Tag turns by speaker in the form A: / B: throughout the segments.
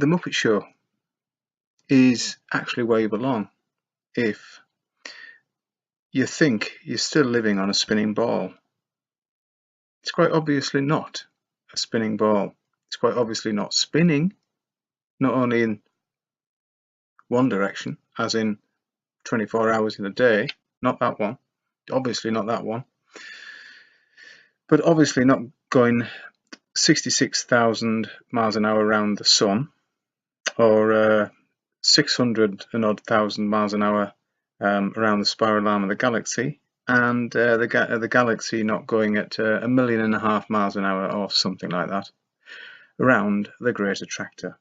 A: the Muppet Show is actually where you belong if you think you're still living on a spinning ball. It's quite obviously not a spinning ball. It's quite obviously not spinning, not only in one direction, as in 24 hours in a day, not that one, obviously not that one, but obviously not going 66,000 miles an hour around the sun, or 600 and odd thousand miles an hour around the spiral arm of the galaxy, and the galaxy not going at 1.5 million miles an hour or something like that around the Great Attractor.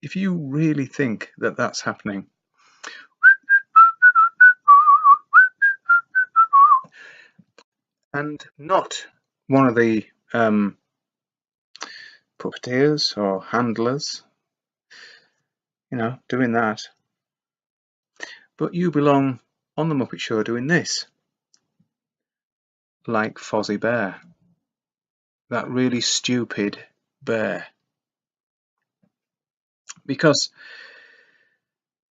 A: If you really think that that's happening, and not one of the puppeteers or handlers, doing that, but you belong on the Muppet Show doing this, like Fozzie Bear, that really stupid bear, because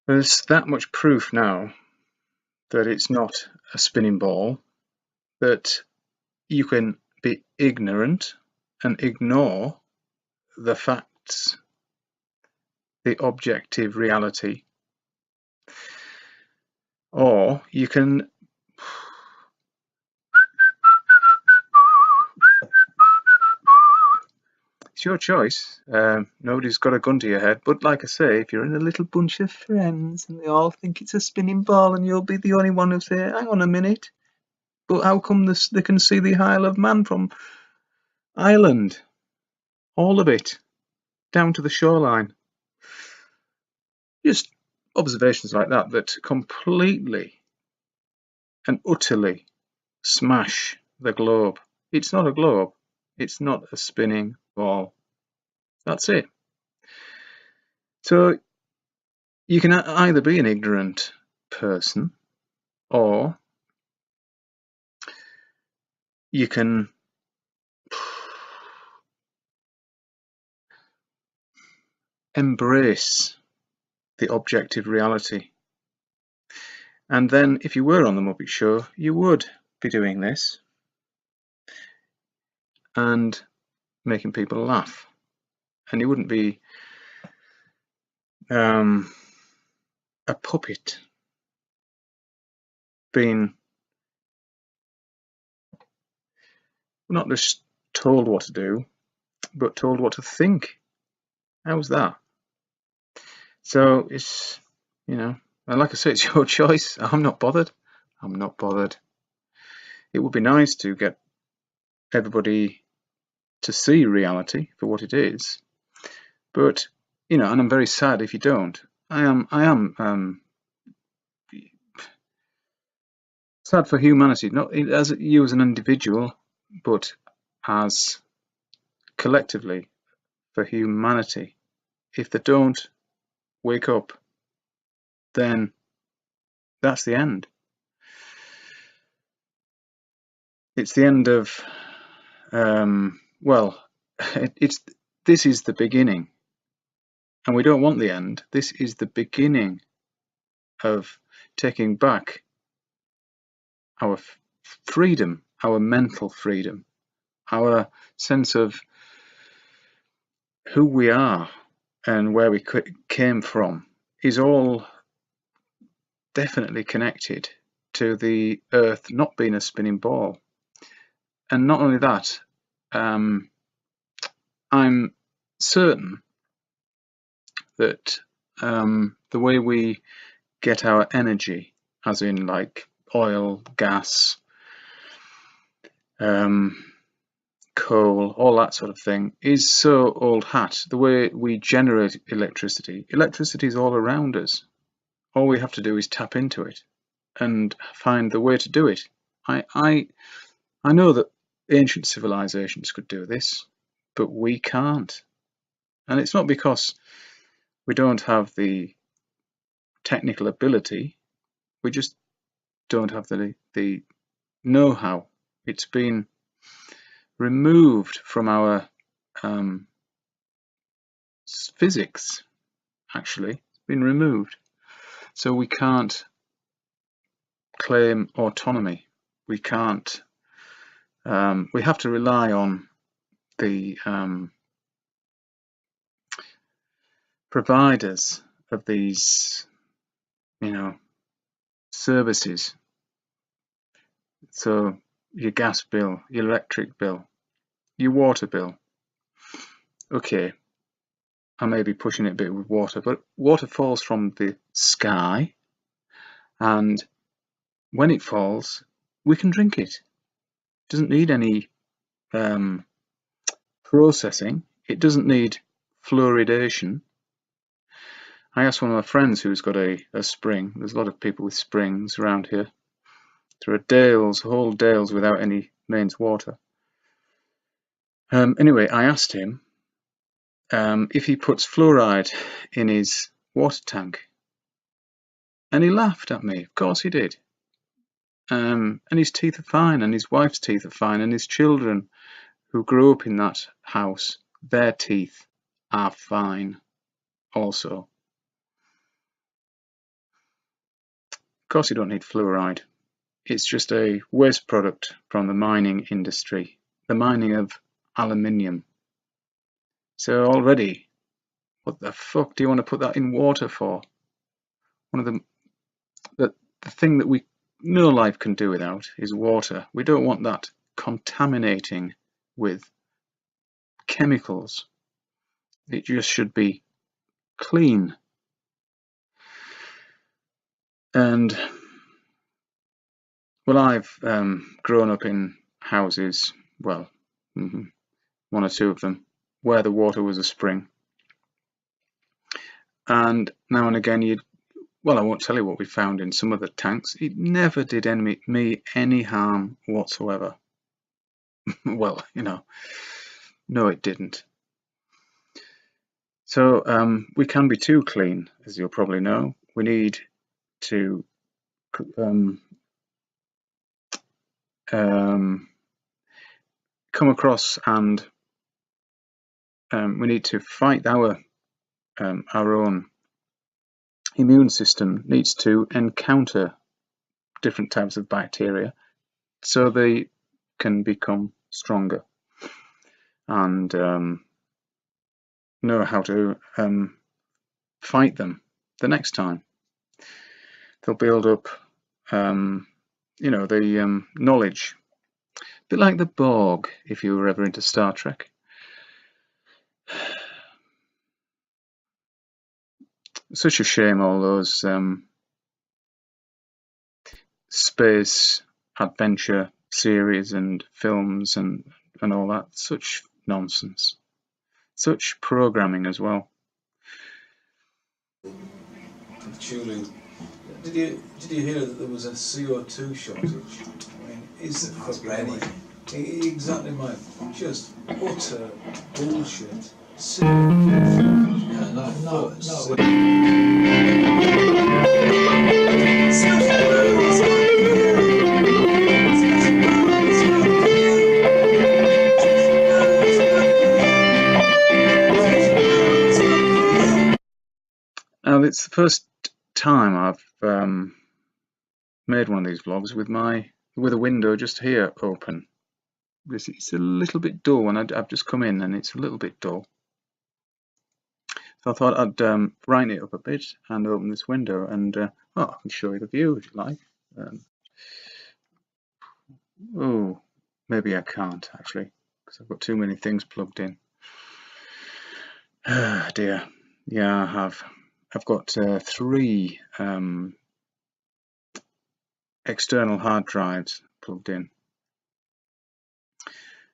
A: there's that much proof now that it's not a spinning ball, that you can be ignorant and ignore the facts, the objective reality, or you can it's your choice. Nobody's got a gun to your head, but like I say, if you're in a little bunch of friends and they all think it's a spinning ball and you'll be the only one who say, hang on a minute, but how come they can see the Isle of Man from Ireland? All of it, down to the shoreline. Just observations like that completely and utterly smash the globe. It's not a globe. It's not a spinning ball. That's it. So you can either be an ignorant person, or you can embrace the objective reality. And then if you were on the Muppet Show, you would be doing this and making people laugh. And you wouldn't be a puppet being not just told what to do, but told what to think. How's that? So it's, and like I say, it's your choice. I'm not bothered. It would be nice to get everybody to see reality for what it is, but and I'm very sad if you don't. I am sad for humanity, not as you as an individual, but as collectively for humanity. If they don't wake up, then that's the end. It's the end of this is the beginning, and we don't want the end. This is the beginning of taking back our freedom, our mental freedom, our sense of who we are and where we came from is all definitely connected to the Earth not being a spinning ball. And not only that, I'm certain that the way we get our energy, as in like oil, gas, coal, all that sort of thing, is so old hat. The way we generate electricity is all around us. All we have to do is tap into it and find the way to do it. I know that ancient civilizations could do this, but we can't. And it's not because we don't have the technical ability, we just don't have the know-how. It's been removed from our physics, actually. It's been removed. So we can't claim autonomy. We can't, we have to rely on the providers of these, services. So your gas bill, your electric bill, your water bill. Okay, I may be pushing it a bit with water, but water falls from the sky, and when it falls, we can drink it. It doesn't need any processing. It doesn't need fluoridation. I asked one of my friends who's got a spring. There's a lot of people with springs around here. There are dales, whole dales without any mains water. Anyway, I asked him if he puts fluoride in his water tank, and he laughed at me. Of course he did. And his teeth are fine, and his wife's teeth are fine, and his children who grew up in that house, their teeth are fine also. Of course you don't need fluoride. It's just a waste product from the mining industry, the mining of aluminium. So already, what the fuck do you want to put that in water for? One of the thing that no life can do without is water. We don't want that contaminating with chemicals. It just should be clean. And well, I've grown up in houses, well, one or two of them, where the water was a spring. And now and again, well, I won't tell you what we found in some of the tanks. It never did me any harm whatsoever. Well, no, it didn't. So we can be too clean, as you'll probably know. We need to come across, and we need to fight our own immune system needs to encounter different types of bacteria so they can become stronger and know how to fight them the next time. They'll build up the knowledge, a bit like the Borg, if you were ever into Star Trek. Such a shame, all those space adventure series and films and all that. Such nonsense. Such programming as well.
B: Chulu. Did you hear that there was a CO2 shortage? I mean, is the fucking ready? Exactly, Mike. Just utter bullshit.
A: It's the first time I've made one of these vlogs with a window just here open. It's a little bit dull, and I've just come in and it's a little bit dull. So I thought I'd brighten it up a bit and open this window, and I can show you the view if you like. Oh, maybe I can't actually, because I've got too many things plugged in. Ah, dear. Yeah, I have. I've got 3 external hard drives plugged in,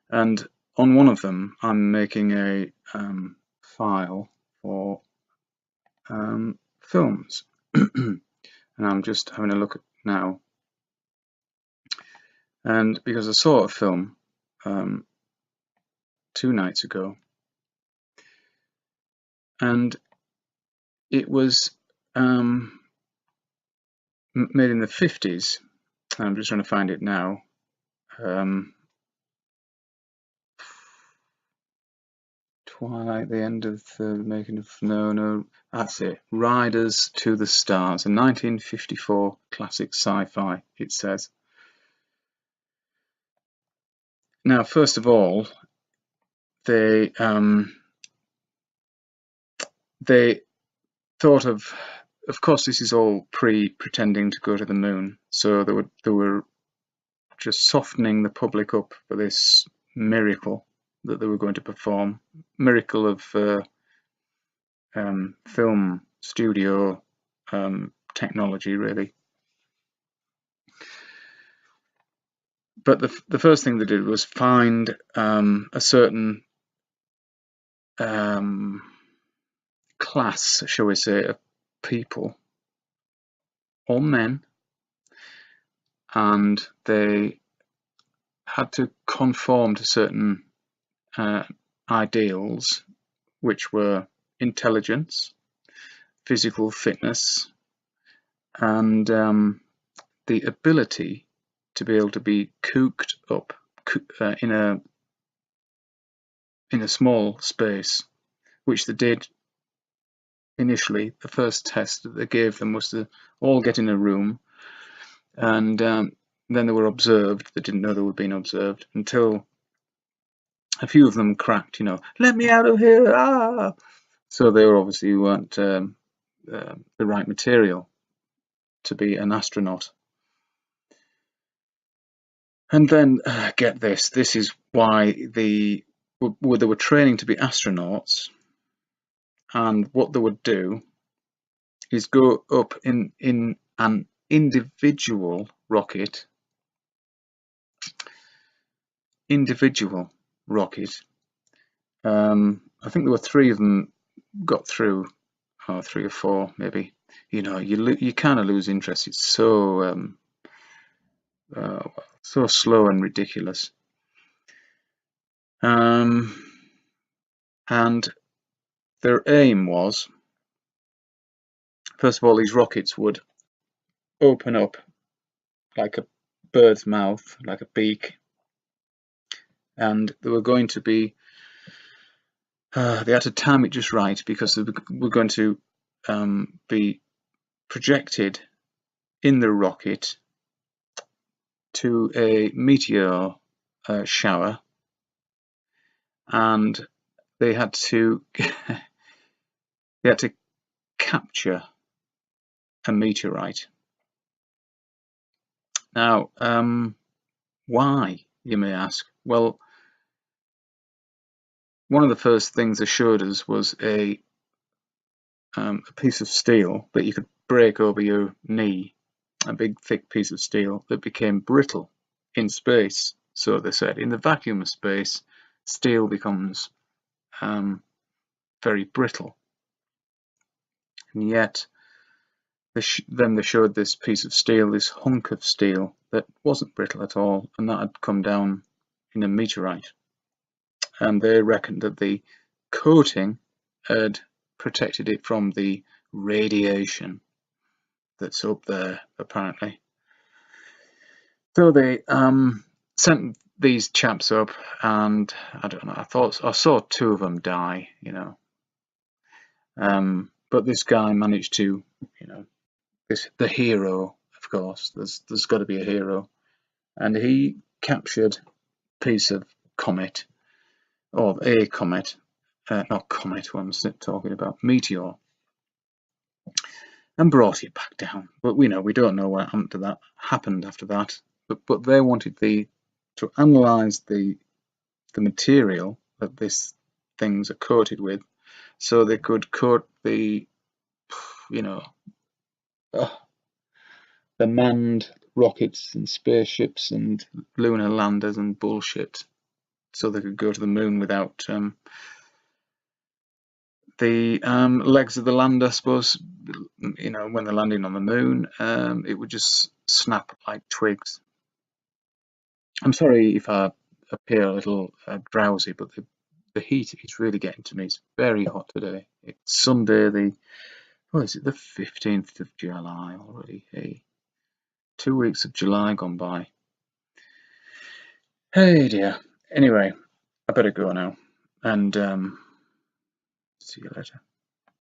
A: and on one of them I'm making a file for films, and I'm just having a look at now, and because I saw a film 2 nights ago, and it was made in the 50s. I'm just trying to find it now. Twilight, the end of the making of no, that's it. Riders to the Stars, a 1954 classic sci-fi, it says. Now, first of all, they thought of course, this is all pretending to go to the moon, so they were just softening the public up for this miracle that they were going to perform. Miracle of film studio technology, really. But the first thing they did was find a certain class, shall we say, of people, all men, and they had to conform to certain ideals, which were intelligence, physical fitness, and the ability to be able to be cooped up in a small space, which they did initially. The first test that they gave them was to all get in a room, and then they were observed. They didn't know they were being observed until a few of them cracked, let me out of here, ah! So they obviously weren't the right material to be an astronaut. And then, get this, this is why they were training to be astronauts, and what they would do is go up in an individual rocket. I think there were 3 of them got through, or 3 or 4 maybe. You kind of lose interest. It's so so slow and ridiculous. And their aim was, first of all, these rockets would open up like a bird's mouth, like a beak, and they were going to be they had to time it just right, because they were going to be projected in the rocket to a meteor shower, and they had to capture a meteorite. Now, why, you may ask? Well, one of the first things they showed us was a piece of steel that you could break over your knee, a big thick piece of steel that became brittle in space. So they said, in the vacuum of space, steel becomes very brittle. And yet, then they showed this piece of steel, this hunk of steel, that wasn't brittle at all, and that had come down in a meteorite. And they reckoned that the coating had protected it from the radiation that's up there, apparently. So they sent these chaps up, and I don't know, I saw 2 of them die, but this guy managed to, the hero, of course, there's got to be a hero, and he captured a piece of comet, or a comet, not comet, what I'm talking about, meteor, and brought it back down. But we don't know what happened after that. But they wanted to analyze the material that these things are coated with, so they could coat the manned rockets and spaceships and lunar landers and bullshit, so they could go to the moon without the legs of the lander. I suppose, when they're landing on the moon, it would just snap like twigs. I'm sorry if I appear a little drowsy, but the heat is really getting to me. It's very hot today. It's Sunday, the 15th of July already. Hey, 2 weeks of July gone by. Hey dear. Anyway, I better go now, and See you later.